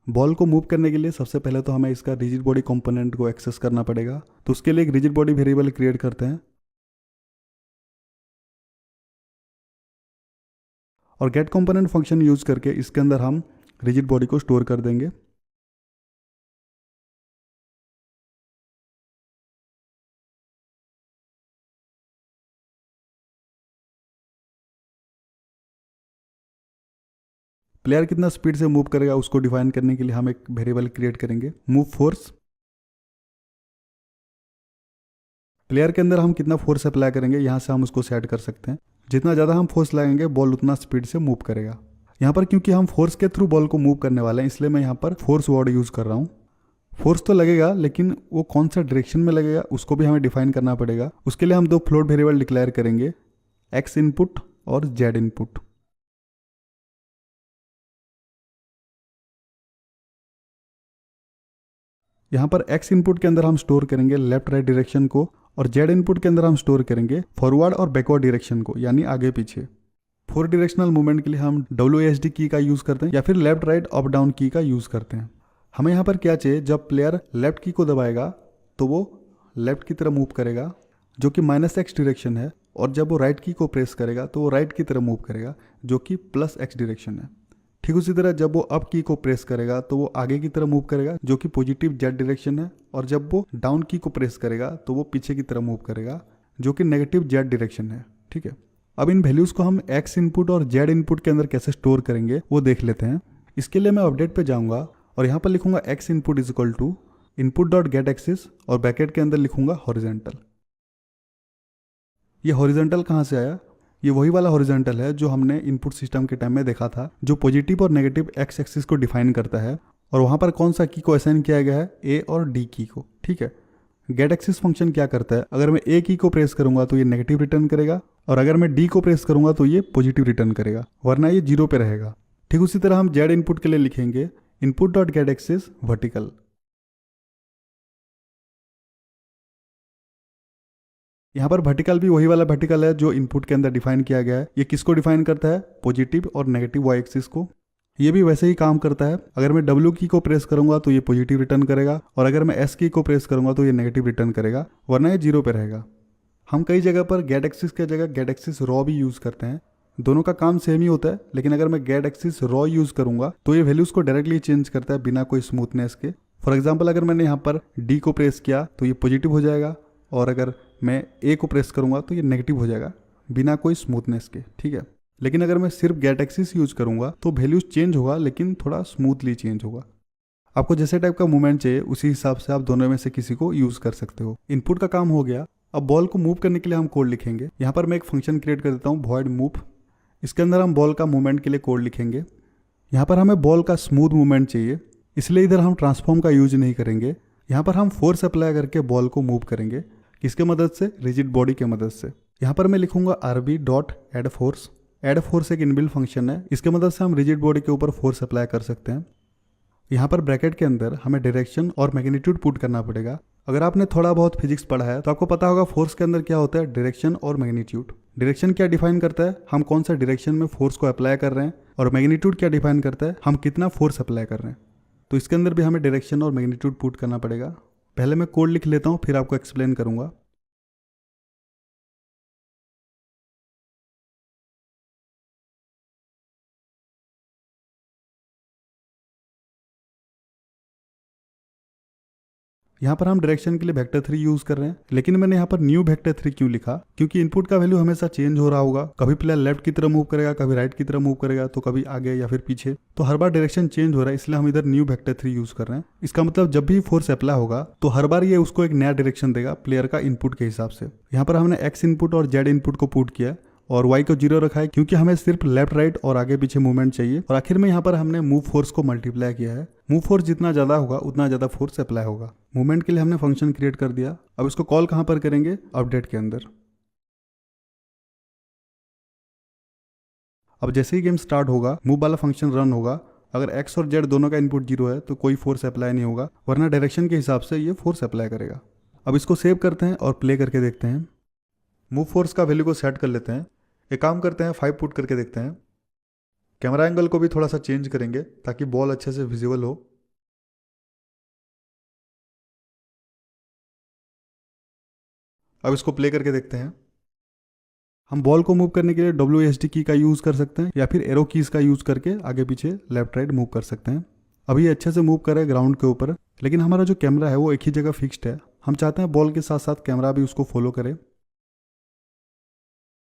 Ball को move करने के लिए सबसे पहले तो हमें इसका रिजिड बॉडी कंपोनेंट को एक्सेस करना पड़ेगा। तो उसके लिए एक रिजिड बॉडी वेरिएबल क्रिएट करते हैं और गेट कंपोनेंट फंक्शन यूज करके इसके अंदर हम रिजिड बॉडी को स्टोर कर देंगे। प्लेयर कितना स्पीड से मूव करेगा उसको डिफाइन करने के लिए हम एक वेरिएबल क्रिएट करेंगे मूव फोर्स। प्लेयर के अंदर हम कितना फोर्स अप्लाई करेंगे यहाँ से हम उसको सेट कर सकते हैं। जितना ज़्यादा हम फोर्स लगाएंगे बॉल उतना स्पीड से मूव करेगा। यहाँ पर क्योंकि हम फोर्स के थ्रू बॉल को मूव करने वाले हैं इसलिए मैं यहाँ पर फोर्स वर्ड यूज़ कर रहा हूँ। फोर्स तो लगेगा लेकिन वो कौन सा डायरेक्शन में लगेगा उसको भी हमें डिफाइन करना पड़ेगा। उसके लिए हम दो फ्लोट वेरिएबल डिक्लेयर करेंगे एक्स इनपुट और जेड इनपुट। यहाँ पर एक्स इनपुट के अंदर हम स्टोर करेंगे लेफ्ट राइट डायरेक्शन को और जेड इनपुट के अंदर हम स्टोर करेंगे फॉरवर्ड और बैकवर्ड डायरेक्शन को यानी आगे पीछे। 4 डायरेक्शनल मूवमेंट के लिए हम WASD की का यूज़ करते हैं या फिर लेफ्ट राइट अप डाउन की का यूज़ करते हैं। हमें यहाँ पर क्या चाहिए, जब प्लेयर लेफ्ट की को दबाएगा तो वो लेफ्ट की तरफ मूव करेगा जो कि -x डायरेक्शन है, और जब वो राइट की को प्रेस करेगा तो वो राइट की तरफ मूव करेगा जो कि +x डायरेक्शन है। ठीक उसी तरह जब वो अप की को प्रेस करेगा तो वो आगे की तरफ मूव करेगा जो कि पॉजिटिव z डायरेक्शन है, और जब वो डाउन की को प्रेस करेगा तो वो पीछे की तरफ मूव करेगा जो कि नेगेटिव z डायरेक्शन है। ठीक है, अब इन वैल्यूज़ को हम x इनपुट और z इनपुट के अंदर कैसे स्टोर करेंगे वो देख लेते हैं। इसके लिए मैं अपडेट पे जाऊंगा और यहाँ पर लिखूंगा x input is equal to input dot get axis और ब्रैकेट के अंदर लिखूंगा हॉरिजॉन्टल। ये हॉरिजॉन्टल कहाँ से आया, ये वही वाला हॉरिजॉन्टल है जो हमने इनपुट सिस्टम के टाइम में देखा था, जो पॉजिटिव और नेगेटिव x एक्सिस को डिफाइन करता है, और वहाँ पर कौन सा की को असाइन किया गया है, a और d की को। ठीक है, गेट एक्सिस फंक्शन क्या करता है, अगर मैं a की को प्रेस करूंगा तो ये नेगेटिव रिटर्न करेगा, और अगर मैं d को प्रेस करूंगा तो ये पॉजिटिव रिटर्न करेगा, वरना ये 0 पे रहेगा। ठीक उसी तरह हम z इनपुट के लिए लिखेंगे input dot get axis vertical. यहाँ पर वर्टिकल भी वही वाला वर्टिकल है जो इनपुट के अंदर डिफाइन किया गया है। ये किसको डिफाइन करता है, पॉजिटिव और नेगेटिव y एक्सिस को। ये भी वैसे ही काम करता है, अगर मैं W की को प्रेस करूंगा तो ये पॉजिटिव रिटर्न करेगा, और अगर मैं S की को प्रेस करूंगा तो ये नेगेटिव रिटर्न करेगा, वरना ये 0 पे रहेगा। हम कई जगह पर गेट एक्सिस की जगह गेट एक्सिस रॉ भी यूज़ करते हैं, दोनों का काम सेम ही होता है, लेकिन अगर मैं गेट एक्सिस रॉ यूज़ करूंगा तो ये वैल्यूज़ को डायरेक्टली चेंज करता है बिना कोई स्मूथनेस के। फॉर एग्जाम्पल अगर मैंने यहाँ पर D को प्रेस किया तो ये पॉजिटिव हो जाएगा, और अगर मैं A को प्रेस करूंगा तो ये नेगेटिव हो जाएगा बिना कोई स्मूथनेस के। ठीक है, लेकिन अगर मैं सिर्फ गेट एक्सिस यूज करूंगा तो वैल्यूज चेंज होगा, लेकिन थोड़ा स्मूथली चेंज होगा। आपको जैसे टाइप का मूवमेंट चाहिए उसी हिसाब से आप दोनों में से किसी को यूज कर सकते हो। इनपुट का काम हो गया, अब बॉल को मूव करने के लिए हम कोड लिखेंगे। यहाँ पर मैं एक फंक्शन क्रिएट कर देता हूँ वॉइड मूव। इसके अंदर हम बॉल का मूवमेंट के लिए कोड लिखेंगे। यहाँ पर हमें बॉल का स्मूथ मूवमेंट चाहिए, इसलिए इधर हम ट्रांसफॉर्म का यूज नहीं करेंगे। यहाँ पर हम फोर्स अप्लाई करके बॉल को मूव करेंगे, किसके मदद से, रिजिड बॉडी के मदद से। यहाँ पर मैं लिखूंगा RB dot add force. Add force एक इनबिल्ट फंक्शन है, इसके मदद से हम रिजिड बॉडी के ऊपर फोर्स अप्लाई कर सकते हैं। यहाँ पर ब्रैकेट के अंदर हमें डायरेक्शन और मैग्नीट्यूड पुट करना पड़ेगा। अगर आपने थोड़ा बहुत फिजिक्स पढ़ा है तो आपको पता होगा फोर्स के अंदर क्या होता है, डायरेक्शन और मैग्नीट्यूड। डायरेक्शन क्या डिफाइन करता है, हम कौन सा डायरेक्शन में फोर्स को अप्लाई कर रहे हैं, और मैग्नीट्यूड क्या डिफाइन करता है, हम कितना फोर्स अप्लाई कर रहे हैं। तो इसके अंदर भी हमें डायरेक्शन और मैग्नीट्यूड पुट करना पड़ेगा। पहले मैं कोड लिख लेता हूँ, फिर आपको एक्सप्लेन करूंगा। यहाँ पर हम डायरेक्शन के लिए वेक्टर 3 यूज कर रहे हैं, लेकिन मैंने यहाँ पर न्यू वेक्टर 3 क्यों लिखा, क्योंकि इनपुट का वैल्यू हमेशा चेंज हो रहा होगा। कभी प्लेयर लेफ्ट की तरफ मूव करेगा, कभी राइट की तरफ मूव करेगा, तो कभी आगे या फिर पीछे, तो हर बार डायरेक्शन चेंज हो रहा है, इसलिए हम इधर न्यू वेक्टर 3 यूज कर रहे हैं। इसका मतलब जब भी फोर्स अप्लाई होगा तो हर बार ये उसको एक नया डायरेक्शन देगा प्लेयर का इनपुट के हिसाब से। यहाँ पर हमने एक्स इनपुट और जेड इनपुट को पुट किया और y को 0 रखा है, क्योंकि हमें सिर्फ लेफ्ट राइट और आगे पीछे मूवमेंट चाहिए। और आखिर में यहाँ पर हमने मूव फोर्स को मल्टीप्लाई किया है। मूव फोर्स जितना ज़्यादा होगा उतना ज़्यादा फोर्स अप्लाई होगा। मूवमेंट के लिए हमने फंक्शन क्रिएट कर दिया। अब इसको कॉल कहाँ पर करेंगे, अपडेट के अंदर। अब जैसे ही गेम स्टार्ट होगा मूव वाला फंक्शन रन होगा। अगर x और z दोनों का इनपुट 0 है तो कोई फोर्स अप्लाई नहीं होगा, वरना डायरेक्शन के हिसाब से ये फोर्स अप्लाई करेगा। अब इसको सेव करते हैं और प्ले करके देखते हैं। मूव फोर्स का वैल्यू को सेट कर लेते हैं। एक काम करते हैं, 5 पुट करके देखते हैं। कैमरा एंगल को भी थोड़ा सा चेंज करेंगे ताकि बॉल अच्छे से विजिबल हो। अब इसको प्ले करके देखते हैं। हम बॉल को मूव करने के लिए WSD की का यूज़ कर सकते हैं या फिर एरो कीज़ का यूज़ करके आगे पीछे लेफ्ट राइट मूव कर सकते हैं। अभी ये अच्छे से मूव कर रहा है ग्राउंड के ऊपर, लेकिन हमारा जो कैमरा है वो एक ही जगह फिक्स्ड है। हम चाहते हैं बॉल के साथ साथ कैमरा भी उसको फॉलो करे।